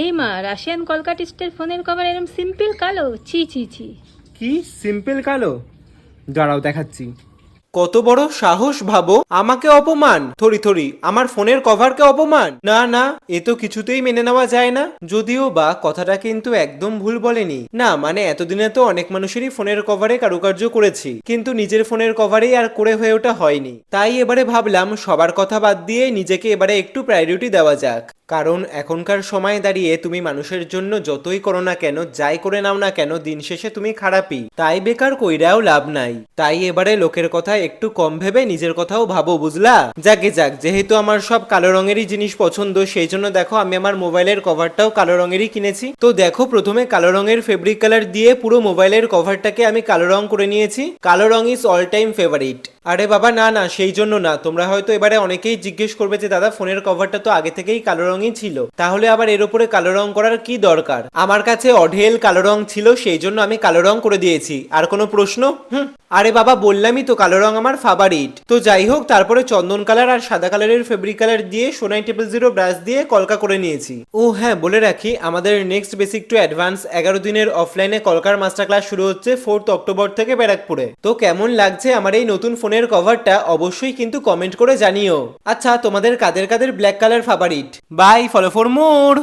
এই মা, রাশিয়ান কলকাটিস্টের ফোনের কভার এরম সিম্পল কালো, ছি ছি ছি। কি সিম্পল কালো? দাঁড়াও দেখাচ্ছি। কত বড় সাহস ভাবো, আমাকে অপমান! থরি থরি, আমার ফোনের কভারকে অপমান! না না, এ তো কিছুতেই মেনে নেওয়া যায় না। যদিও বা কথাটা কিন্তু একদম ভুল বলেনি। না মানে এতদিনে তো অনেক মানুষেরই ফোনের কভারে কারুকার্য করেছি, কিন্তু নিজের ফোনের কভারেই আর করে হয়ে ওঠা হয়নি। তাই এবারে ভাবলাম সবার কথা বাদ দিয়ে নিজেকে এবারে একটু প্রায়োরিটি দেওয়া যাক। কারণ এখনকার সময় দাঁড়িয়ে তুমি মানুষের জন্য যতই করো না কেন, যাই করে নাও না কেন, দিন শেষে তুমি খারাপই। তাই বেকার কইরাও লাভ নাই। তাই এবারে লোকের কথা একটু কম ভেবে নিজের কথাও ভাবো, বুঝলা? যাকে যাক, যেহেতু আমার সব কালো রঙেরই জিনিস পছন্দ, সেই জন্য দেখো আমি আমার মোবাইলের কভারটাও কালো রঙেরই কিনেছি। তো দেখো, প্রথমে কালো রঙের ফেব্রিক কালার দিয়ে পুরো মোবাইলের কভারটাকে আমি কালো রং করে নিয়েছি। কালো রং ইজ অল টাইম ফেভারিট। আরে বাবা না না, সেই জন্য না। তোমরা হয়তো এবারে অনেকেই জিজ্ঞেস করবে যে দাদা, ফোনের কভারটা তো আগে থেকেই কালো রঙই ছিল, তাহলে আবার এর উপরে কালো রং করার কি দরকার? আমার কাছে অঢেল কালো রং ছিল, সেই জন্য আমি কালো রং করে দিয়েছি। আর কোনো প্রশ্ন? আরে বাবা, বললামই তো কালো রং আমার ফেভারিট। তো যাই হোক, তারপরে চন্দন কালার আর সাদা কালারের ফেব্রিক কালার দিয়ে সোনাই 000 ব্রাশ দিয়ে কলকা করে নিয়েছি। ও হ্যাঁ, বলে রাখি, আমাদের নেক্সট বেসিক টু অ্যাডভান্স 11 দিনের অফলাইনে কলকার মাস্টার ক্লাস শুরু হচ্ছে 4 অক্টোবর থেকে ব্যারাকপুরে। তো কেমন লাগছে আমার এই নতুন ফোনের কভারটা অবশ্যই কিন্তু কমেন্ট করে জানিও। আচ্ছা, তোমাদের কাদের কাদের black colour favourite? Bye, follow for more.